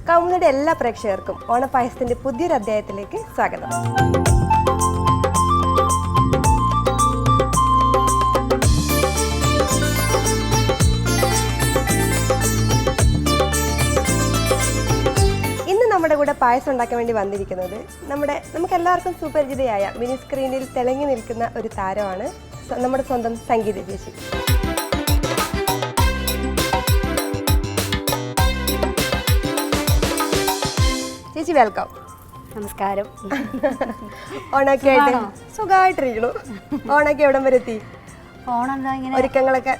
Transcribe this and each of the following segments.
കൗമുദിയുടെ എല്ലാ പ്രേക്ഷകർക്കും ഓണപ്പായസത്തിന്റെ പുതിയൊരു അധ്യായത്തിലേക്ക് സ്വാഗതം. ഇന്ന് നമ്മുടെ കൂടെ പായസം ഉണ്ടാക്കാൻ വേണ്ടി വന്നിരിക്കുന്നത് നമുക്ക് എല്ലാവർക്കും സുപരിചിതയായ മിനി സ്ക്രീനിൽ തിളങ്ങി നിൽക്കുന്ന ഒരു താരമാണ് നമ്മുടെ സ്വന്തം സംഗീത ചേച്ചി. ചേച്ചി വെൽക്കം. നമസ്കാരം. ഓണൊക്കെ ആയിട്ട് സുഖമായിട്ടിരിക്കണു. ഓണൊക്കെ എവിടം വരെ എത്തി? ഓണം എന്താ ഇങ്ങനെ ഒരുക്കങ്ങളൊക്കെ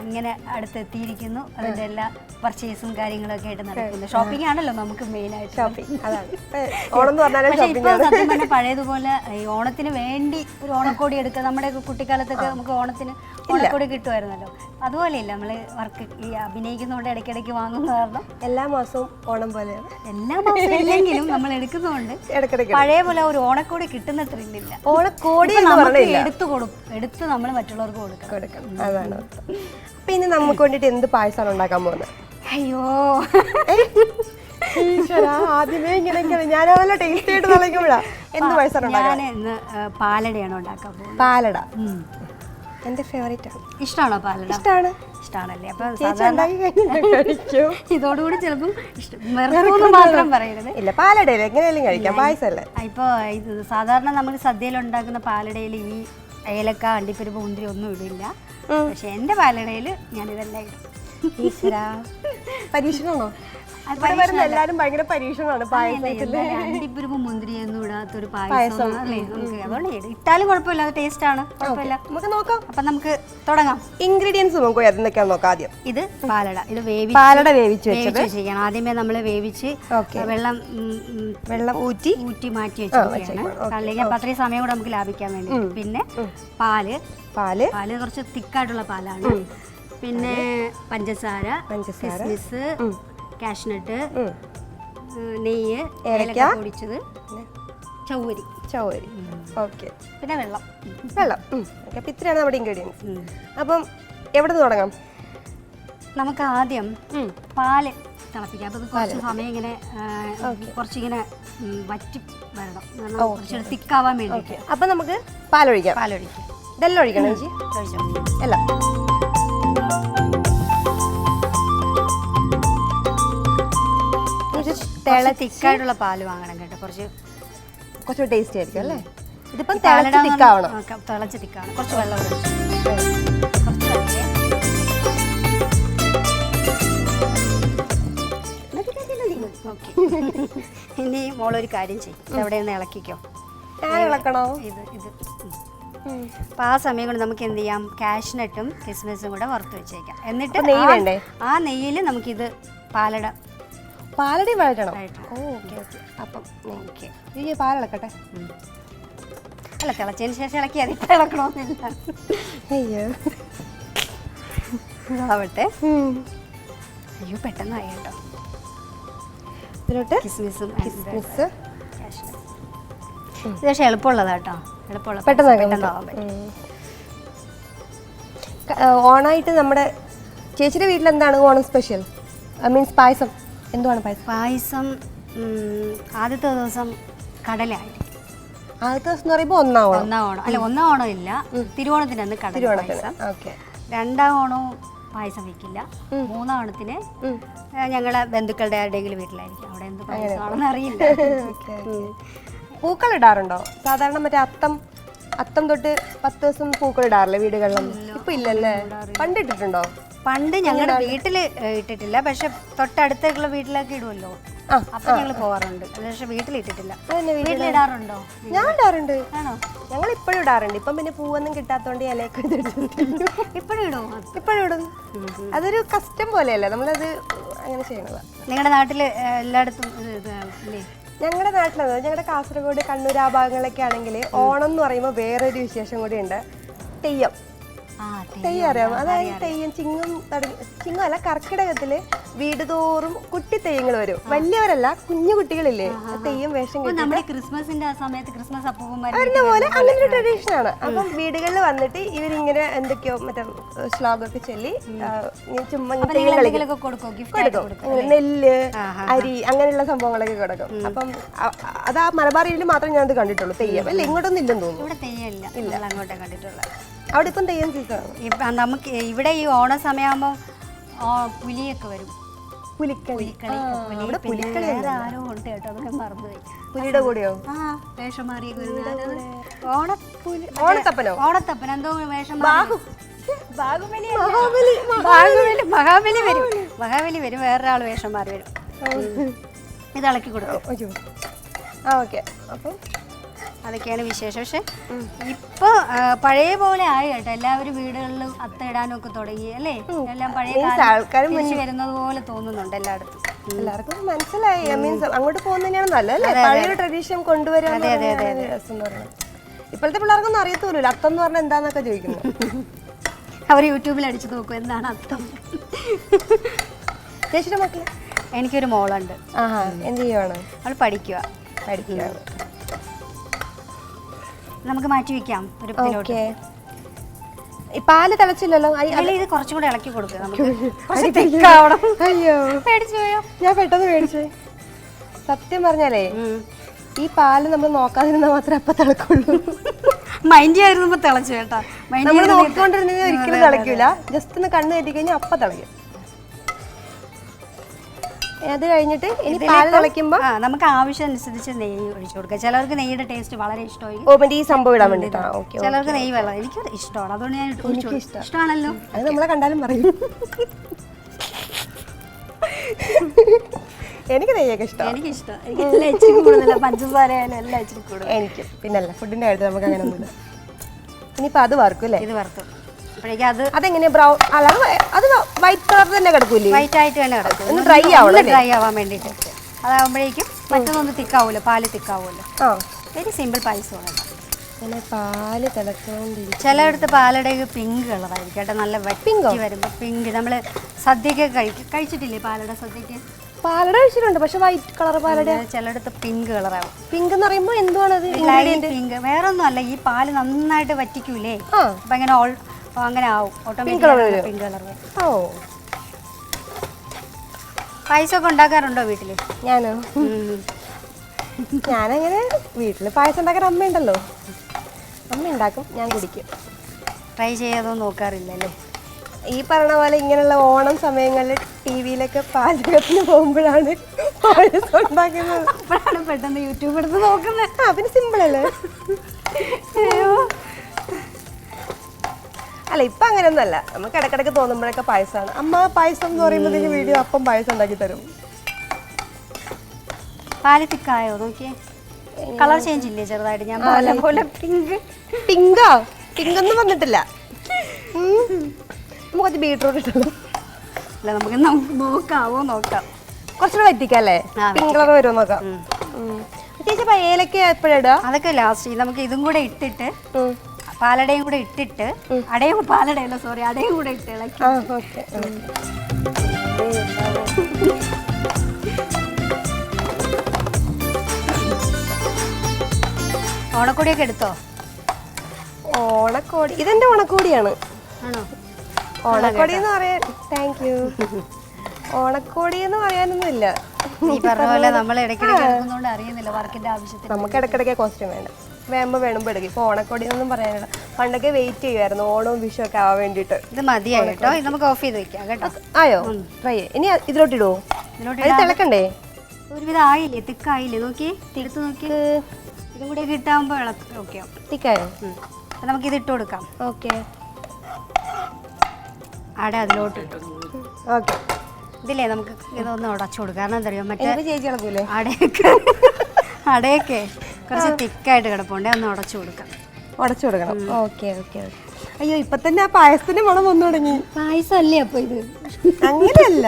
ഇങ്ങനെ അടുത്തെത്തിയിരിക്കുന്നു. അതിന്റെ എല്ലാ പർച്ചേസും കാര്യങ്ങളൊക്കെ ആയിട്ട് നടക്കുന്നു. ഷോപ്പിംഗ് ആണല്ലോ നമുക്ക് മെയിൻ ആയിട്ട്. ഷോപ്പിംഗ് അതാണ് ഓണം എന്ന് പറഞ്ഞാൽ. സത്യം പറഞ്ഞാൽ പഴയതുപോലെ ഈ ഓണത്തിന് വേണ്ടി ഒരു ഓണക്കോടി എടുക്കുക. നമ്മുടെ കുട്ടിക്കാലത്തൊക്കെ നമുക്ക് ഓണത്തിന് ഓണക്കോടി കിട്ടുമായിരുന്നല്ലോ. അതുപോലെയില്ല, നമ്മള് വർക്ക് ഈ അഭിനയിക്കുന്നതുകൊണ്ട് ഇടയ്ക്കിടയ്ക്ക് വാങ്ങുന്ന കാരണം എല്ലാ മാസവും ഓണം പോലെയാണ്. എല്ലാ മാസവും ഇല്ലെങ്കിലും നമ്മൾ എടുക്കുന്നതുകൊണ്ട് പഴയ പോലെ ഒരു ഓണക്കോടി കിട്ടുന്ന ത്രില്ലില്ല. ഓണക്കോടി എടുത്ത് നമ്മൾ മറ്റുള്ളവർക്ക് കൊടുക്കണം. അതാണ്. അപ്പൊ ഇനി നമുക്ക് വേണ്ടിട്ട് എന്ത് പായസമാണ് ഉണ്ടാക്കാൻ പോകുന്നത്? അയ്യോ ആദ്യമേ ഇങ്ങനെ ഞാനല്ല ടേസ്റ്റ് ആയിട്ട് തുടങ്ങിയപ്പോഴാ എന്ത് പായസമാണ്? ഞാൻ ഇന്ന് പാലടയാണ് ഉണ്ടാക്കാൻ പോകുന്നത്. പാലട എന്റെ ഫേവറേറ്റ് ആണ്. ഇഷ്ടമാണോ പാലട? ഇഷ്ടമാണല്ലേ. അപ്പൊ ഇതോടുകൂടി ചിലപ്പം മാത്രം പറയരുത്. ഇല്ല, പാലടയിൽ എങ്ങനെയാലും കഴിക്കാം, പായസമല്ലേ. ഇപ്പൊ ഇത് സാധാരണ നമ്മൾ സദ്യയിൽ ഉണ്ടാക്കുന്ന പാലടയിൽ ഈ ഏലക്ക, അണ്ടിപ്പരിപ്പ്, മുന്തിരി ഒന്നും ഇടില്ല. പക്ഷെ എന്റെ പാലടയിൽ ഞാൻ ഇതെല്ലാം ഇടും. പരീക്ഷണമാണോ? എല്ലാരും ഭയങ്കര പരീക്ഷണമാണ് പായസത്തില്. അണ്ടിപ്പരിപ്പ് മുന്തിരിയൊന്നും ഇടാത്തൊരു പായസം അല്ലേ നമുക്ക്. അതുകൊണ്ട് ഇട്ടാലും കുഴപ്പമില്ല, അത് ടേസ്റ്റ് ആണ്, കുഴപ്പമില്ല. നമുക്ക് നോക്കാം. അപ്പൊ നമുക്ക് തുടങ്ങാം. ഇൻഗ്രീഡിയൻസ് നമുക്ക് എന്തൊക്കെയാണെന്ന് നോക്കാം. ആദ്യം ഇത് പാലട. ഇത് പാലട വേവിച്ച് വെച്ചിരിക്കണം. ആദ്യമേ നമ്മൾ വേവിച്ച് വെള്ളം ഊറ്റി മാറ്റി വെച്ചിരിക്കുകയാണ്. അല്ലെങ്കിൽ അപ്പൊ അത്രയും സമയം കൂടെ നമുക്ക് ലാഭിക്കാൻ വേണ്ടി. പിന്നെ പാല് കുറച്ച് തിക്കായിട്ടുള്ള പാലാണ്. പിന്നെ പഞ്ചസാര, കിസ്മിസ്, കാഷ്നട്ട്, നെയ്യ്, ഏലക്ക പൊടിച്ചത്, ചൗവരി. ഓക്കെ. പിന്നെ വെള്ളം. അപ്പം ഇത്രയാണ് നമ്മുടെ ഇൻഗ്രീഡിയൻസ്. അപ്പം എവിടെ നിന്ന് തുടങ്ങാം? നമുക്ക് ആദ്യം പാല് തിളപ്പിക്കാം. അപ്പം കുറച്ച് സമയം ഇങ്ങനെ കുറച്ചിങ്ങനെ വറ്റി വരണം, കുറച്ച് തിക്കാവാൻ വേണ്ടി. അപ്പം നമുക്ക് പാലൊഴിക്കാം. ഇതെല്ലാം ഒഴിക്കണം ചേച്ചി? എല്ലാം. തിക്കായിട്ടുള്ള പാല് വാങ്ങണം കേട്ടോ. കുറച്ച് ടേസ്റ്റ് ആയിരിക്കും അല്ലേ? ഇതിപ്പം തിളച്ച് തിക്കാവണം. കുറച്ച് വെള്ളം ഇനി മോളൊരു കാര്യം ചെയ്യും, എവിടെ നിന്ന് ഇളക്കിക്കോ. ഇളക്കണോ? ഇത് അപ്പൊ ആ സമയം കൊണ്ട് നമുക്ക് എന്ത് ചെയ്യാം, കാഷ്നട്ടും കിസ്മിസും കൂടെ വറുത്ത് വെച്ചേക്കാം. എന്നിട്ട് നെയ്യ് വേണ്ടേ? ആ നെയ്യിൽ നമുക്കിത് പാലടയും വഴറ്റണം. അപ്പം പാലിളക്കട്ടെ. അല്ല, തിളച്ചതിന് ശേഷം ഇളക്കി അത് ഇപ്പം ഇളക്കണമെന്നില്ല. ആവട്ടെ. അയ്യോ പെട്ടെന്നായി കേട്ടോ. ഇതിലോട്ട് കിസ്മിസ് ഇത് പക്ഷേ എളുപ്പമുള്ളതാ കേട്ടോ. പെട്ടെന്നാവാൻ പറ്റും. ഓണായിട്ട് നമ്മുടെ ചേച്ചിയുടെ വീട്ടിൽ എന്താണ് ഓണം സ്പെഷ്യൽ? മീൻസ് പായസം എന്തുവാണ്? പായസം ആദ്യത്തെ ദിവസം കടലായിരിക്കും. ആദ്യത്തെ ദിവസം എന്ന് പറയുമ്പോൾ ഒന്നാം ഓണം. അല്ല, ഒന്നാം ഓണം ഇല്ല, തിരുവോണത്തിന് അന്ന് കടല പായസം. രണ്ടാം ഓണവും പായസം വെക്കില്ല. മൂന്നാം ഓണത്തിന് ഞങ്ങളെ ബന്ധുക്കളുടെ ആരുടെയെങ്കിലും വീട്ടിലായിരിക്കും. അവിടെ എന്ത് പായസമാണെന്ന് അറിയില്ല. പൂക്കൾ ഇടാറുണ്ടോ? സാധാരണ മറ്റേ അത്തം തൊട്ട് 10 ദിവസം പൂക്കൾ ഇടാറില്ലേ വീടുകളിലൊന്നും? ഇപ്പൊ ഇല്ലല്ലേ? പണ്ട് ഇട്ടിട്ടുണ്ടോ? പണ്ട് ഞങ്ങളുടെ വീട്ടില് ഇട്ടിട്ടില്ല, പക്ഷെ തൊട്ടടുത്തുള്ള വീട്ടിലൊക്കെ ഇടുമല്ലോ, അപ്പൊ ഞങ്ങൾ പോവാറുണ്ട്. പക്ഷെ വീട്ടിലിട്ടിട്ടില്ല. വീട്ടിലിടാറുണ്ടോ? ഞാൻ ഇടാറുണ്ട്. ആണോ? ഞങ്ങൾ ഇപ്പോഴും ഇടാറുണ്ട്. ഇപ്പം പിന്നെ പൂവൊന്നും കിട്ടാത്തോണ്ട് ഇലയൊക്കെ ഇപ്പോഴും ഇടും. അതൊരു കസ്റ്റം പോലെയല്ലേ, നമ്മളത് അങ്ങനെ ചെയ്യണതാ. നിങ്ങളുടെ നാട്ടില് എല്ലായിടത്തും? ഞങ്ങളുടെ നാട്ടിലത് ഞങ്ങളുടെ കാസർഗോഡ്, കണ്ണൂർ ആ ഭാഗങ്ങളിലൊക്കെ ആണെങ്കിൽ ഓണം എന്ന് പറയുമ്പോൾ വേറൊരു വിശേഷം കൂടി ഉണ്ട്. തെയ്യം. തെയ്യം അറിയാമോ? അതായത് തെയ്യം ചിങ്ങം അല്ല, കർക്കിടകത്തില് വീട് തോറും കുട്ടി തെയ്യങ്ങൾ വരും. വലിയവരല്ല, കുഞ്ഞു കുട്ടികളില്ലേ, തെയ്യം വേഷം നമ്മുടെ ക്രിസ്മസിന്റെ ആ സമയത്ത് ക്രിസ്മസ് അവരുടെ പോലെ അങ്ങനെ ഒരു ട്രഡീഷൻ ആണ്. അപ്പം വീടുകളിൽ വന്നിട്ട് ഇവരിങ്ങനെ എന്തൊക്കെയോ മറ്റേ ശ്ലോകമൊക്കെ ചൊല്ലി ചുമ്മാ കൊടുക്കും. നെല്ല്, അരി, അങ്ങനെയുള്ള സംഭവങ്ങളൊക്കെ കൊടുക്കും. അപ്പം അത് ആ മലബാർ ഏരിയയിൽ മാത്രമേ ഞാൻ അത് കണ്ടിട്ടുള്ളൂ. തെയ്യം അല്ലേ, ഇങ്ങോട്ടൊന്നും ഇല്ലെന്ന് തോന്നുന്നു. ഇവിടെ തെയ്യമില്ല, അങ്ങോട്ടേ കണ്ടിട്ടുള്ള. അവിടെ ഇപ്പം തെയ്യം സീസൺ. നമുക്ക് ഇവിടെ ഈ ഓണ സമയമാകുമ്പോൾ പുലിയൊക്കെ വരും. പുലിക്കളി ആരോ ഉണ്ട് കേട്ടോ, അതൊക്കെ മറന്നുപോയി. പുലിയുടെ കൂടെയോ? ആ, വേഷം മാറിയൊക്കെ ഓണത്തപ്പൻ എന്തോ വേഷം മഹാബലി വരും, വേറൊരാൾ വേഷം മാറി വരും. ഇത് ഇളക്കി കൊടുക്കും. അപ്പം അതൊക്കെയാണ് വിശേഷം. പക്ഷെ ഇപ്പൊ പഴയ പോലെ ആയി കേട്ടോ, എല്ലാവരും വീടുകളിലും അത്തയിടാനും ഒക്കെ തുടങ്ങി അല്ലേ. എല്ലാം പഴയ ആൾക്കാരും വരുന്നത് പോലെ തോന്നുന്നുണ്ട് എല്ലായിടത്തും. എല്ലാവർക്കും മനസ്സിലായി. മീൻസ് അങ്ങോട്ട് പോകുന്നത് തന്നെയാണ് നല്ലത്. പഴയൊരു ട്രഡീഷൻ കൊണ്ടുവരാൻ. ഇപ്പോഴത്തെ പിള്ളേർക്കൊന്നും അറിയത്തൂല്ലോ അത്തം എന്ന് പറഞ്ഞാൽ എന്താന്നൊക്കെ ചോദിക്കുന്നത്. അവർ യൂട്യൂബിൽ അടിച്ചു നോക്കും എന്താണ് അത്തം. ചേച്ചിയുടെ മക്കള്? എനിക്കൊരു മോളുണ്ട്. എന്ത് ചെയ്യുവാണ്? അവൾ പഠിക്കുക. നമുക്ക് മാറ്റി വെക്കാം ഒരു ഇതിലോട്ട്. പാല് തിളച്ചില്ലല്ലോ. ഇത് കുറച്ചും കൂടെ ഇളക്കി കൊടുക്കുക നമുക്ക്. അയ്യോ, ഞാൻ പെട്ടെന്ന് പേടിച്ചേ. സത്യം പറഞ്ഞാലേ ഈ പാല് നമ്മൾ നോക്കാതിരുന്ന മാത്രമേ അപ്പൊ തിളക്കുള്ളൂ. മൈൻഡ് ആയിരുന്നപ്പോ തിളച്ചു കേട്ടാ. നമ്മൾ നോക്കിക്കൊണ്ടിരുന്നത് ഒരിക്കലും തിളക്കൂല. ജസ്റ്റ് ഒന്ന് കണ്ണ് കെട്ടി കഴിഞ്ഞാൽ അപ്പൊ തിളക്കും. അത് കഴിഞ്ഞിട്ട് ഇനി പാല് തിളയ്ക്കുമ്പോ നമുക്ക് ആവശ്യമനുസരിച്ച് നെയ്യ് ഒഴിച്ചു കൊടുക്കുക. ചിലർക്ക് നെയ്യുടെ ടേസ്റ്റ് വളരെ ഇഷ്ടമായി. ഈ സംഭവം ഇടാൻ വേണ്ടിട്ടാ. ചിലർക്ക് നെയ്യ് വെള്ളം എനിക്ക് ഇഷ്ടമാണ്, അതുകൊണ്ട് ഞാൻ ഇഷ്ടമാണല്ലോ. അത് നമ്മളെ കണ്ടാലും പറയും. എനിക്ക് നെയ്യൊക്കെ ഇഷ്ടം. എനിക്കിഷ്ടം. എനിക്ക് ഇച്ചിരി കൂടുതൽ പഞ്ചസാര ആയാലും എല്ലാം ഇച്ചിരി കൂടുതൽ. എനിക്ക് പിന്നല്ല, ഫുഡിന്റെ കാര്യത്തിൽ നമുക്ക് അങ്ങനെ ഒന്നുമില്ല. ഇനിയിപ്പോ അത് വറുക്കും അല്ലേ? ഇത് വറുത്തു. അതെങ്ങനെയാ ബ്രൗൺ? അല്ലാതെ അത് വൈറ്റ് കളർ തന്നെ കിടക്കൂലേ? വൈറ്റ് ആയിട്ട് തന്നെ കിടക്കും. ഡ്രൈ ആവാൻ വേണ്ടിയിട്ട്. അതാകുമ്പോഴേക്കും മറ്റൊന്നും തിക്കാവൂല്ലോ, പാല് തിക്കാവൂല്ലോ. വെരി സിമ്പിൾ പായസമാണ്. പിന്നെ പാല് തിളച്ചോണ്ടിരിക്കും. ചിലയിടത്ത് പാലടയൊക്കെ പിങ്ക് കളറായിരിക്കും കേട്ടോ, നല്ല വറ്റി വരുമ്പോൾ പിങ്ക്. നമ്മൾ സദ്യക്ക് കഴിച്ചിട്ടില്ലേ പാലട? സദ്യക്ക് പാലട കഴിച്ചിട്ടുണ്ട്, പക്ഷെ വൈറ്റ് കളർ പാലട. ചിലയിടത്ത് പിങ്ക് കളറാവും. പിങ്ക് എന്ന് പറയുമ്പോൾ എന്തുവാണത്? പിങ്ക് വേറൊന്നും അല്ല, ഈ പാല് നന്നായിട്ട് വറ്റിക്കൂലേ, അപ്പൊ ഇങ്ങനെ അങ്ങനെ ആവും ഓട്ടോമാറ്റിക് പിങ്ക് കളർ. പായസമൊക്കെ ഉണ്ടാക്കാറുണ്ടോ വീട്ടില്? ഞാനങ്ങനെ വീട്ടില് പായസം ഉണ്ടാക്കാൻ അമ്മയുണ്ടല്ലോ, അമ്മ ഉണ്ടാക്കും, ഞാൻ കുടിക്കും. ട്രൈ ചെയ്യാതൊന്നും നോക്കാറില്ലല്ലേ? ഈ പറഞ്ഞ പോലെ ഇങ്ങനെയുള്ള ഓണം സമയങ്ങളിൽ ടി വിയിലൊക്കെ പാചകത്തിന് പോകുമ്പോഴാണ് പായസം ഉണ്ടാക്കുന്നത്. അപ്പോഴാണ് പെട്ടെന്ന് യൂട്യൂബ് എടുത്ത് നോക്കുന്നത്. പിന്നെ സിമ്പിൾ അല്ലേ? അല്ല, ഇപ്പൊ അങ്ങനെയൊന്നും അല്ല. നമുക്ക് ഇടക്കിടക്ക് തോന്നുമ്പോഴൊക്കെ പായസമാണ്. അമ്മ പായസം എന്ന് പറയുമ്പോഴത്തേക്ക് വീഡിയോ അപ്പം പായസം ഉണ്ടാക്കി തരും. പാല് തിക്കായോ നോക്കിയേ? കളർ ചേഞ്ച് ഇല്ലേ ചെറുതായിട്ട്? ഞാൻ പോലെ പിങ്കോ പിങ്കൊന്നും വന്നിട്ടില്ല. നമുക്ക് ബീട്രൂട്ട് ഇട്ടല്ലോ. അല്ല, നമുക്ക് നോക്കാവോ നോക്കാം. കുറച്ചുകൂടെ വറ്റിക്കല്ലേ, പിങ്ക് കളർ വരുമോ നോക്കാം. ചേച്ചി ഏലക്ക എപ്പോഴിടുക? അതൊക്കെ ലാസ്റ്റ്. നമുക്ക് ഇതും കൂടെ ഇട്ടിട്ട് പാലടയും കൂടെ ഇട്ടിട്ട് പാലടയല്ല സോറി അടയും കൂടെ ഇട്ട് ഇളക്കി. ഓണക്കോടിയൊക്കെ എടുത്തോ? ഓണക്കോടി ഇതെന്റെ ഓണക്കോടിയാണ്. ആണോ? ഓണക്കോടി എന്ന് പറയാൻ താങ്ക് യു. ഓണക്കോടി എന്ന് പറയാനൊന്നുമില്ല. ഈ പറഞ്ഞ പോലെ നമ്മൾ ഇടയ്ക്കിടയ്ക്ക് എടുക്കുന്നതുകൊണ്ട് അറിയുന്നില്ല വർക്കിന്റെ ആവശ്യത്തിന്. നമുക്ക് ഇടയ്ക്കിടയ്ക്ക് കോസ്റ്റ്യൂം വേണ്ട, വേണുമ്പോ എടുക്കും. ഇപ്പൊ ഓണക്കോടി എന്നൊന്നും പറയാനില്ല. പണ്ടൊക്കെ വെയിറ്റ് ചെയ്യുമായിരുന്നു ഓണവും വിഷു ഒക്കെ ആവാൻ വേണ്ടിട്ട്. ഇത് മതിയായി കേട്ടോ, ഇത് നമുക്ക് ഓഫ് ചെയ്ത് വെക്കാം കേട്ടോ. ആയോ? ട്രൈ ഇനി ഇതിലോട്ട് ഇടുവോ? തിളക്കണ്ടേ? ഒരുവിധം ആയില്ലേ, തിക്കായില്ലേ? നോക്കി എടുത്ത് നോക്കി. ഇതും കൂടെ കിട്ടാകുമ്പോ ഓക്കെ തിക്കായോ? നമുക്ക് ഇത് ഇട്ട് കൊടുക്കാം. ഓക്കെ, അട അതിലോട്ട് ഇട്ടു. ഓക്കെ, ഇതില്ലേ നമുക്ക് ഇതൊന്ന് ഉടച്ചു കൊടുക്കാം. കാരണം എന്താ അറിയോ, മറ്റേ ചേച്ചി കിടക്കൂലേ അടയൊക്കെ കുറച്ച് തിക്കായിട്ട് കിടപ്പുണ്ട്, ഒന്ന് ഉടച്ചു കൊടുക്കാം. ഉടച്ചു കൊടുക്കണം. Okay okay okay. അയ്യോ, ഇപ്പൊ തന്നെ ആ പായസത്തിന്റെ മണം വന്നു തുടങ്ങി. പായസം അല്ലേ അപ്പൊ ഇത്? അങ്ങനെയല്ല,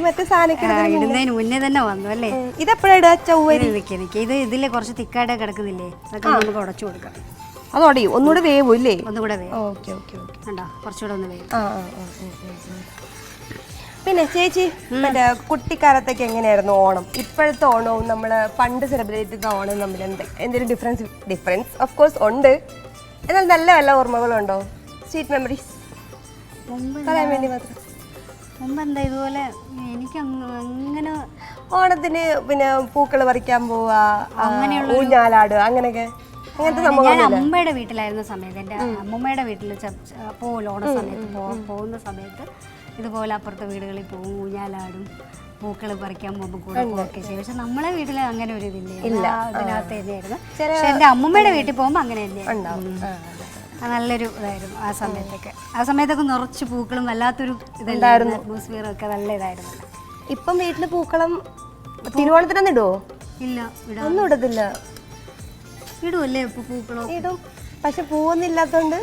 മറ്റേ സാധനം ഇടുന്നതിന് മുന്നേ തന്നെ വന്നു അല്ലേ? ഇതെപ്പോഴാ ചൊവ്വ? ഇത് ഇതില് കുറച്ച് തിക്കായിട്ട് കിടക്കുന്നില്ലേ, അതൊക്കെ നമുക്ക് ഉടച്ചു കൊടുക്കാം. അത് ഒടയും, ഒന്നുകൂടെ വേവും ഇല്ലേ? ഒന്നുകൂടെ വേവും. Okay okay okay. കണ്ടോ, കുറച്ചുകൂടെ ഒന്ന് വേവും. പിന്നെ ചേച്ചി, മറ്റേ കുട്ടിക്കാലത്തൊക്കെ എങ്ങനെയായിരുന്നു ഓണം? ഇപ്പോഴത്തെ ഓണവും നമ്മൾ പണ്ട് സെലിബ്രേറ്റ് ചെയ്ത ഓണവും തമ്മിൽ എന്തെങ്കിലും ഡിഫറൻസ് ഓഫ് കോഴ്സ് ഉണ്ട്, എന്നാൽ നല്ല വല്ല ഓർമ്മകളുണ്ടോ? സ്വീറ്റ് മെമ്മറീസ് പറയാൻ വേണ്ടി മാത്രം. മുമ്പ് എന്താ ഇതുപോലെ എനിക്ക് അങ്ങനെ ഓണത്തിന് പിന്നെ പൂക്കൾ പറിക്കാൻ പോവാ, അങ്ങനെയുള്ള ഊഞ്ഞാലാടുക, അങ്ങനെയൊക്കെ അങ്ങനത്തെ സംഭവം. ഞാൻ അമ്മയുടെ വീട്ടിലായിരുന്ന സമയത്ത്, എൻ്റെ അമ്മൂമ്മയുടെ വീട്ടിൽ പോലും ഓണ സമയത്ത് പോകുന്ന സമയത്ത് ഇതുപോലെ അപ്പുറത്തെ വീടുകളിൽ പോകും, ഊഞ്ഞാലാടും, പൂക്കൾ പറിക്കാൻ പോകുമ്പോൾ കൂടെ പോവുകയൊക്കെ ചെയ്യും. പക്ഷെ നമ്മളെ വീട്ടിൽ അങ്ങനെ ഒരു ഇതില്ല, ഇതിനകത്ത് തന്നെയായിരുന്നു. പക്ഷെ എൻ്റെ അമ്മൂമ്മയുടെ വീട്ടിൽ പോകുമ്പോൾ അങ്ങനെ തന്നെയായിരുന്നു. നല്ലൊരു ഇതായിരുന്നു ആ സമയത്തൊക്കെ. ആ സമയത്തൊക്കെ നിറച്ച് പൂക്കളും വല്ലാത്തൊരു ഇതായിരുന്നു, അറ്റ്മോസ്ഫിയറും ഒക്കെ നല്ല ഇതായിരുന്നു. ഇപ്പം വീട്ടിൽ പൂക്കളം തിരുവോണത്തിനൊന്നും ഇടുവോ? ഇല്ല, ഒന്നും ഇടത്തില്ല. ഇടുമല്ലേ പൂക്കളോ? ഇടും, പക്ഷെ പൂവൊന്നും ഇല്ലാത്തോണ്ട്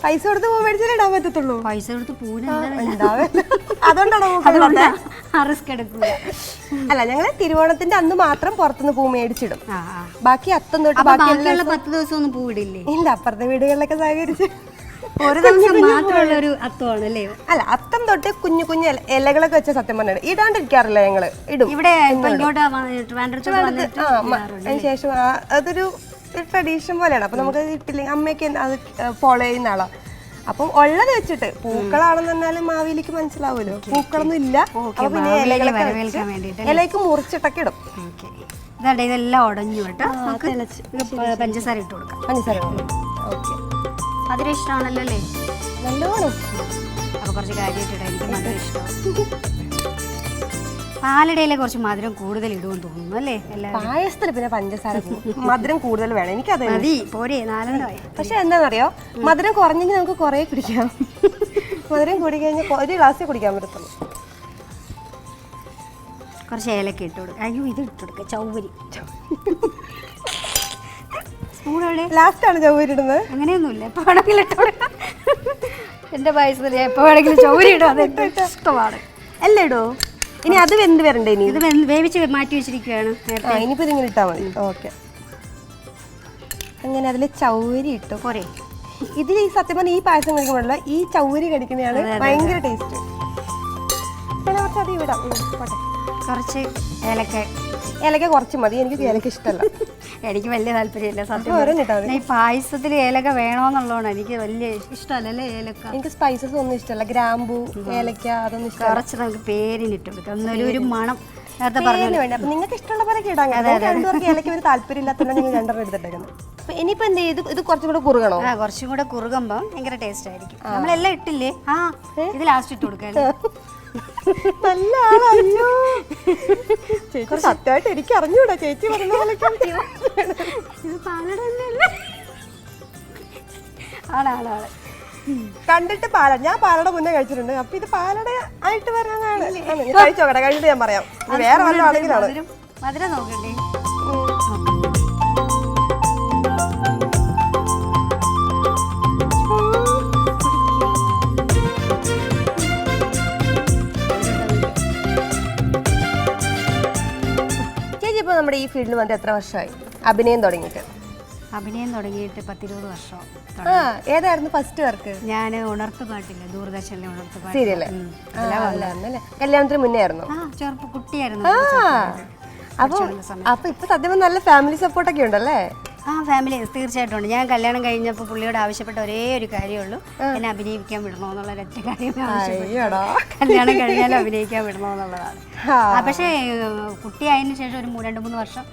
പൈസ കൊടുത്ത് പൂ മേടിച്ചാലേ ഇടാൻ പറ്റത്തുള്ളൂ. പൈസ കൊടുത്ത് പൂവിന് അതുകൊണ്ടാണോ റിസ്ക് എടുക്കുക? അല്ല, ഞങ്ങള് തിരുവോണത്തിന്റെ അന്ന് മാത്രം പുറത്തുനിന്ന് പൂ മേടിച്ചിടും. ബാക്കി അത്തം തൊട്ട് ബാക്കിയുള്ള 10 ദിവസം ഒന്നും പൂവിടില്ലേ? ഇല്ല, അപ്പുറത്തെ വീടുകളിലൊക്കെ സഹകരിച്ച് ഒരു ദിവസം മാത്രമുള്ള ഒരു അത്തമാണ് അല്ലേ? അല്ല, അത്തം തൊട്ട് കുഞ്ഞു കുഞ്ഞു ഇലകളൊക്കെ വെച്ച സത്യം പറഞ്ഞത് ഇടാണ്ടിരിക്കാറില്ല. ഞങ്ങള് ഇടും. ഇവിടെ ഇങ്ങോട്ട് അതിന് ശേഷം അതൊരു ട്രഡീഷൻ പോലെയാണ്. അപ്പൊ നമുക്ക് ഇട്ടില്ലെങ്കിൽ അമ്മയ്ക്ക് അത് ഫോളോ ചെയ്യുന്ന ആളാ. അപ്പം ഉള്ളത് വെച്ചിട്ട് പൂക്കളാണെന്ന് പറഞ്ഞാലും മാവേലിക്ക് മനസ്സിലാവുമല്ലോ പൂക്കളൊന്നും ഇല്ല. അപ്പൊ പിന്നെ ഇലയ്ക്ക് മുറിച്ചിട്ടൊക്കെ ഇടും. ഇതെല്ലാം ഉടഞ്ഞു കേട്ടോ. പഞ്ചസാര ഇട്ട് കൊടുക്കാം. പഞ്ചസാര ഓക്കെ. മധുരം ഇഷ്ടമാണല്ലോ അല്ലേ? നല്ലോണം. അപ്പൊ കുറച്ച് കാര്യമായിട്ടിടാം. എനിക്ക് മധുരം ഇഷ്ടമാണ്. പാലടയിലെ കുറച്ച് മധുരം കൂടുതൽ ഇടുമെന്ന് തോന്നുന്നു അല്ലേ? പായസത്തിൽ പിന്നെ പഞ്ചസാര മധുരം കൂടുതൽ വേണം. എനിക്കത് മതി, പോരെ, 4 പക്ഷെ എന്താണെന്നറിയോ, മധുരം കുറഞ്ഞെങ്കിൽ നമുക്ക് കുറേ കുടിക്കാം. മധുരം കൂടി കഴിഞ്ഞാൽ ഒരു ഗ്ലാസ് കുടിക്കാൻ പറ്റത്തുള്ളൂ. കുറച്ച് ഏലക്ക ഇട്ട് കൊടുക്കുക. അയ്യോ, ഇത് ഇട്ട് കൊടുക്കുക, ചൗവരി. സ്പൂണോടെ ലാസ്റ്റാണ് ചൗവരി ഇടുന്നത്. അങ്ങനെയൊന്നുമില്ല, എപ്പോൾ വേണമെങ്കിലും ഇട്ട് കൊടുക്കാം. എൻ്റെ പായസത്തിൽ എപ്പോൾ വേണമെങ്കിലും ചൗവരി ഇടും. അത് ഇഷ്ടമാണ്. എല്ലാം ഇടുമോ? ഇനി അത് വെന്ത് വരണ്ടേ? ഇനി ഇത് വേവിച്ച് മാറ്റി വെച്ചിരിക്കുകയാണ്. ഇനിയിപ്പോൾ ഇതിങ്ങനെ ഇട്ടാൽ മതി. ഓക്കെ. അങ്ങനെ അതിൽ ചൗവരി ഇട്ടു പോരെ. ഇതിൽ ഈ സത്യം പറഞ്ഞാൽ ഈ പായസം കഴിക്കുമ്പോഴല്ല, ഈ ചൗവരി കടിക്കുന്നതാണ് ഭയങ്കര ടേസ്റ്റ്. പിന്നെ കുറച്ച് അത് വിടാം. കുറച്ച് ഏലക്ക കുറച്ച് മതി. എനിക്ക് ഏലക്ക ഇഷ്ടമല്ല. എനിക്ക് വലിയ താല്പര്യമില്ല സത്യം. ഈ പായസത്തിൽ ഏലക്ക വേണമെന്നുള്ളതാണ്. എനിക്ക് വലിയ ഇഷ്ടമല്ലല്ലേ ഏലക്ക. എനിക്ക് സ്പൈസസ് ഒന്നും ഇഷ്ടമല്ല. ഗ്രാമ്പൂ, ഏലക്ക അതൊന്നും ഇഷ്ടം. കുറച്ച് നമുക്ക് പേരിനിട്ട് കൊടുക്കാം, ഒരു മണം. നേരത്തെ പറഞ്ഞു വേണ്ട. അപ്പൊ നിങ്ങൾക്ക് ഇഷ്ടമുള്ള പോലെ ഇടാൻ. രണ്ടുപേർക്ക് ഏലക്ക ഒരു താല്പര്യമില്ലാത്തതുകൊണ്ട് ഞങ്ങൾ 2 എടുത്തിട്ടേക്കുന്നത്. അപ്പൊ ഇനിയിപ്പോ എന്ത് ചെയ്തു? ഇത് കുറച്ചും കൂടെ കുറുകണോ? കുറച്ചും കൂടെ കുറുകുമ്പോ ഭയങ്കര ടേസ്റ്റ് ആയിരിക്കും. നമ്മളെല്ലാം ഇട്ടില്ലേ? ഇത് ലാസ്റ്റ് ഇട്ട് കൊടുക്കാം. നല്ല ആളല്ലോ ചേച്ചി. സത്യമായിട്ട് എനിക്ക് അറിഞ്ഞൂടാ ചേച്ചി പറഞ്ഞ പോലെ. ഇത് പാലട തന്നെയല്ലേ? ആളാണ് കണ്ടിട്ട് പാലട. ഞാൻ പാലട മുന്നേ കഴിച്ചിട്ടുണ്ട്. അപ്പൊ ഇത് പാലട ആയിട്ട് വരാനാണ്. കഴിച്ചോക്കട്ടെ, കഴിഞ്ഞിട്ട് ഞാൻ പറയാം. വേറെ വല്ല ആണെങ്കിലാണ്. മധുരം നോക്കണ്ടേ? ഇപ്പോൾ നമ്മുടെ ഈ ഫീൽഡിൽ വന്നിട്ട് എത്ര വർഷമായി അഭിനയം തുടങ്ങിയിട്ട്? അഭിനയം തുടങ്ങിയിട്ട് 10-20 വർഷം. ഏതായിരുന്നു ഫസ്റ്റ് വർക്ക്? ഞാൻ ഉണർത്ത് പാട്ടില്ല, ദൂരദർശനിലെ ഉണർത്ത് പാട്ട് സീരിയല്. കല്യാണത്തിന് മുന്നേ ആയിരുന്നു? ചെറുപ്പം കുട്ടിയായിരുന്നു. അപ്പൊ ഇപ്പൊ സത്യം നല്ല ഫാമിലി സപ്പോർട്ടൊക്കെ ഉണ്ടല്ലേ? ഫാമിലി തീർച്ചയായിട്ടും ഉണ്ട്. ഞാൻ കല്യാണം കഴിഞ്ഞപ്പോൾ പുള്ളിയോട് ആവശ്യപ്പെട്ട ഒരേ ഒരു കാര്യമുള്ളൂ, എന്നെ അഭിനയിക്കാൻ വിടണോ എന്നുള്ള ഒറ്റ കാര്യം. കല്യാണം കഴിഞ്ഞാലും അഭിനയിക്കാൻ വിടണോ എന്നുള്ളതാണ്. പക്ഷേ കുട്ടിയായതിനു ശേഷം ഒരു 2-3 വർഷം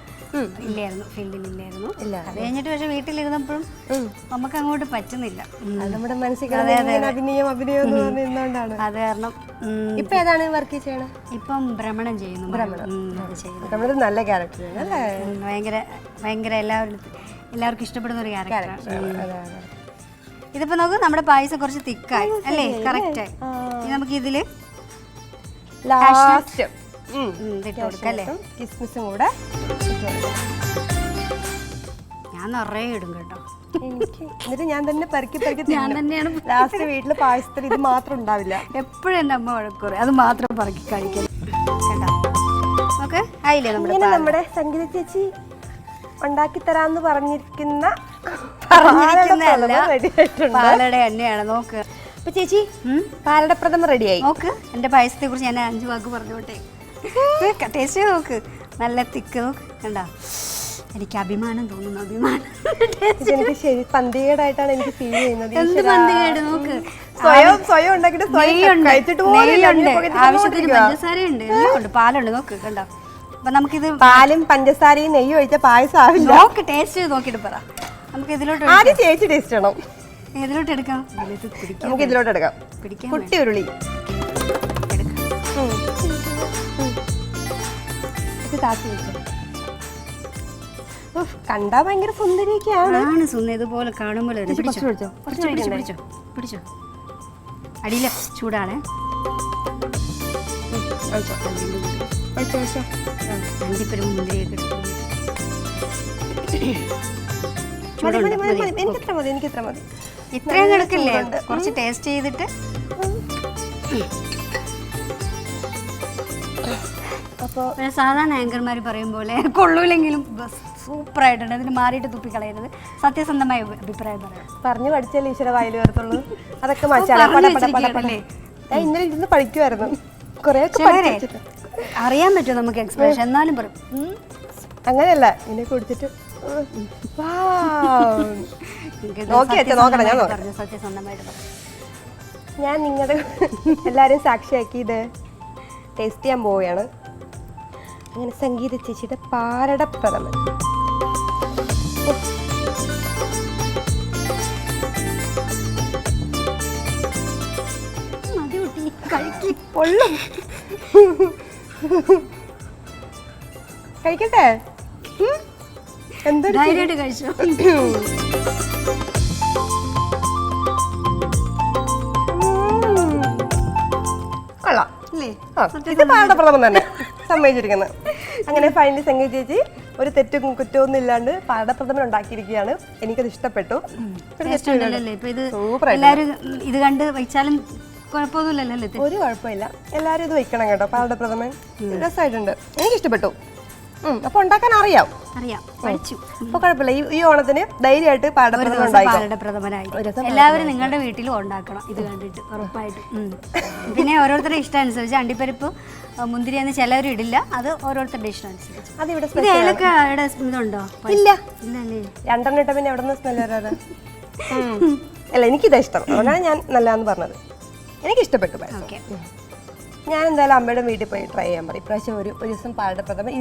ഇല്ലായിരുന്നു, ഫീൽഡിലില്ലായിരുന്നു. അത് കഴിഞ്ഞിട്ട് പക്ഷെ വീട്ടിലിരുന്നപ്പോഴും നമുക്ക് അങ്ങോട്ട് പറ്റുന്നില്ല. നമ്മുടെ മനസ്സിൽ അഭിനയം അത് കാരണം ഇപ്പൊ ഏതാണ് വർക്ക് ചെയ്യണം? ഇപ്പം ഭ്രമണം ചെയ്യുന്നു. നല്ല ക്യാരക്ടർ, ഭയങ്കര എല്ലാവർക്കും ഇഷ്ടപ്പെടുന്ന ഒരു ക്യാരക്ടറാണ്. ഇതിപ്പോ നോക്ക്, നമ്മുടെ പായസം കുറച്ച് തിക്കായി അല്ലേ? കറക്റ്റായി. നമുക്ക് ഇതില് ലാസ്റ്റ് ഇതിട്ട് കൊടുക്കല്ലേ? കിസ്മിസും കൂടെ ഞാൻ നിറയെ ഇടും കേട്ടോ. എന്നിട്ട് ഞാൻ തന്നെ പെറുക്കി ഞാൻ തന്നെയാണ് ലാസ്റ്റ് വീട്ടില് പായസത്തിൽ ഇത് മാത്രം ഉണ്ടാവില്ല. എപ്പോഴും എൻ്റെ അമ്മ വഴക്കുറേ അത് മാത്രം പറക്കി കഴിക്കണം കേട്ടോ. ഓക്കെ ആയില്ലേ? നമ്മുടെ സംഗീത ചേച്ചി ഉണ്ടാക്കി തരാന്ന് പറഞ്ഞിരിക്കുന്ന പാലട തന്നെയാണ്. നോക്ക് അപ്പൊ ചേച്ചി, പാലട പ്രഥമൻ റെഡിയായി. നോക്ക് എന്റെ പായസത്തെ കുറിച്ച് ഞാൻ 5 വാക്ക് പറഞ്ഞോട്ടെ. ടേസ്റ്റ് ചെയ്ത് നോക്ക്. നല്ല തിക്ക് നോക്ക്, കണ്ടോ? എനിക്ക് അഭിമാനം തോന്നുന്നു, അഭിമാനം. എനിക്ക് ശരി പന്തികേടായിട്ടാണ് എനിക്ക് ഫീൽ ചെയ്യുന്നത്. എന്ത് പന്തികേട്? നോക്ക്, സ്വയം ഉണ്ടാക്കിയിട്ട് ആവശ്യത്തിന് പഞ്ചസാരയുണ്ട്, എല്ലാം ഉണ്ട്, പാലുണ്ട്. നോക്ക്, കണ്ടോ? അപ്പൊ നമുക്കിത് പാലും പഞ്ചസാരയും നെയ്യും ഒഴിച്ച പായസം ആവില്ല. നോക്ക്, ടേസ്റ്റ് ചെയ്ത് നോക്കിയിട്ട് പറ. നമുക്ക് ഇതിലോട്ട് ആദ്യം ചേച്ചി ടേസ്റ്റ് ചെയ്യണം. ഇതിലോട്ട് എടുക്കാം. നമുക്ക് ഇതിലോട്ട് എടുക്കാം. കുട്ടി ഉരുളി കണ്ടാ ഭയങ്കര സുന്ദരിയൊക്കെയാണ്. ഇതുപോലെ കാണുമ്പോൾ പിടിച്ചോ. അടിയില ചൂടാണ്. അണ്ടിപ്പരും മുന്തിരിയൊക്കെ ഇത്രയും കിടക്കില്ലേ? കുറച്ച് ടേസ്റ്റ് ചെയ്തിട്ട് സാധാരണ ആങ്കർമാർ പറയും പോലെ കൊള്ളൂലെങ്കിലും സൂപ്പർ ആയിട്ടുണ്ട്. അതിന് മാറിയിട്ട് തുപ്പിക്കളയരുത്. സത്യസന്ധമായ അഭിപ്രായം പറയാം. പറഞ്ഞു പഠിച്ചല്ലേ ഈശ്വര വായിൽ വരത്തുള്ളൂ. അതൊക്കെ ഇന്നലെ ഇരുന്ന് പഠിക്കുമായിരുന്നു. അറിയാൻ പറ്റും നമുക്ക് എക്സ്പ്രഷൻ, എന്നാലും പറയും അങ്ങനെയല്ല. ഇങ്ങനെ കുടിച്ചിട്ട് ഞാൻ നിങ്ങളുടെ എല്ലാരും സാക്ഷിയാക്കി ഇത് ടേസ്റ്റ് ചെയ്യാൻ പോവുകയാണ്. അങ്ങനെ സംഗീത ചേച്ചിയുടെ പാലട പ്രഥമൻ. പൊള്ളും. കഴിക്കട്ടെ? എന്താ കഴിച്ചോ? കൊള്ളാം അല്ലേ? ഇത് പാലട പ്രഥമൻ തന്നെ സമ്മതിച്ചിരിക്കുന്നത്. അങ്ങനെ ഫൈനലി സംഗീത ചേച്ചി ഒരു തെറ്റും കുറ്റമൊന്നും ഇല്ലാണ്ട് പാലട പ്രഥമൻ ഉണ്ടാക്കിയിരിക്കുകയാണ്. എനിക്കത് ഇഷ്ടപ്പെട്ടു. ഇത് കണ്ട് വെച്ചാലും കുഴപ്പമൊന്നുമില്ലല്ലോ. ഒരു കുഴപ്പമില്ല. എല്ലാരും ഇത് വെക്കണം കേട്ടോ. പാലട പ്രഥമൻ രസമായിട്ടുണ്ട്, എനിക്ക് ഇഷ്ടപ്പെട്ടു. അപ്പൊ ഉണ്ടാക്കാൻ അറിയാം, പഠിച്ചു. അപ്പൊ കുഴപ്പമില്ല. ഈ ഓണത്തിന് ധൈര്യമായിട്ട് പാലടപ്രഥമനായി എല്ലാവരും നിങ്ങളുടെ വീട്ടിലും ഉണ്ടാക്കണം ഇത് കണ്ടിട്ട്, ഉറപ്പായിട്ടും. പിന്നെ ഓരോരുത്തരുടെ ഇഷ്ടം അനുസരിച്ച് അണ്ടിപ്പരിപ്പ് മുന്തിരിയൊന്നും ചിലവരും ഇടില്ല, അത് ഓരോരുത്തരുടെ ഇഷ്ടം അനുസരിച്ച്. ഏലക്കയുടെ ഇതുണ്ടോ? ഇല്ല. ഇല്ലല്ലേ? 2 ഇട്ട പിന്നെ എവിടെ നിന്ന് സ്മെല്ല് വരാതെ? അല്ല, എനിക്കിതാ ഇഷ്ടം, അതുകൊണ്ടാണ് ഞാൻ നല്ലതാന്ന് പറഞ്ഞത്. എനിക്ക് ഇഷ്ടപ്പെട്ടു. ഞാൻ എന്തായാലും അമ്മയുടെ വീട്ടിൽ പോയി ട്രൈ ചെയ്യാൻ പറയും. ഇപ്രാവശ്യം ഒരു ദിവസം പാലട പ്രഥമൻ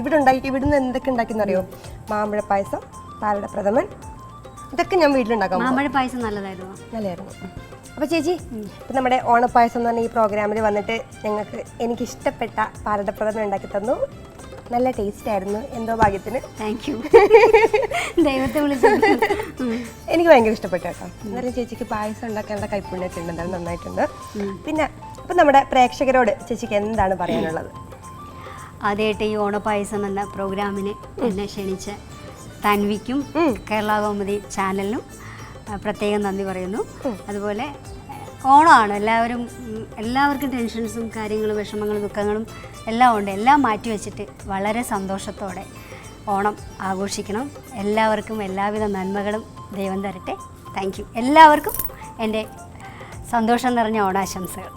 ഇവിടുന്ന് എന്തൊക്കെ ഉണ്ടാക്കിയെന്ന് അറിയോ? മാമ്പഴ പായസം, പാലട പ്രഥമൻ, ഇതൊക്കെ ഞാൻ വീട്ടിലുണ്ടാക്കാം. മാമ്പഴ പായസം നല്ലതായിരുന്നു. അപ്പോൾ ചേച്ചി, ഇപ്പം നമ്മുടെ ഓണപ്പായസം എന്ന് പറഞ്ഞ ഈ പ്രോഗ്രാമിൽ വന്നിട്ട് എനിക്ക് ഇഷ്ടപ്പെട്ട പാലട പ്രഥമൻ ഉണ്ടാക്കി തന്നു. നല്ല ടേസ്റ്റ് ആയിരുന്നു. എന്തോ ഭാഗ്യത്തിന്. Thank you. ദൈവത്തെ വിളിച്ചു. എനിക്ക് ഭയങ്കര ഇഷ്ടപ്പെട്ടു കേട്ടോ. എന്നാലും ചേച്ചിക്ക് പായസം ഉണ്ടാക്കാനുള്ള കൈപ്പുണ്യൊക്കെ ഉണ്ട്, എന്തായാലും നന്നായിട്ടുണ്ട്. പിന്നെ ഇപ്പം നമ്മുടെ പ്രേക്ഷകരോട് ചേച്ചിക്ക് എന്താണ് പറയാനുള്ളത്? ആദ്യമായിട്ട് ഈ ഓണപ്പായസം എന്ന പ്രോഗ്രാമിന് എന്നെ ക്ഷണിച്ച തൻവിക്കും കേരള കൗമുദി ചാനലിനും പ്രത്യേകം നന്ദി പറയുന്നു. അതുപോലെ ഓണമാണ്, എല്ലാവർക്കും ടെൻഷൻസും കാര്യങ്ങളും വിഷമങ്ങളും ദുഃഖങ്ങളും എല്ലാം ഉണ്ട്. എല്ലാം മാറ്റിവെച്ചിട്ട് വളരെ സന്തോഷത്തോടെ ഓണം ആഘോഷിക്കണം. എല്ലാവർക്കും എല്ലാവിധ നന്മകളും ദൈവം തരട്ടെ. Thank you. എല്ലാവർക്കും എൻ്റെ സന്തോഷം നിറഞ്ഞ ഓണാശംസകൾ.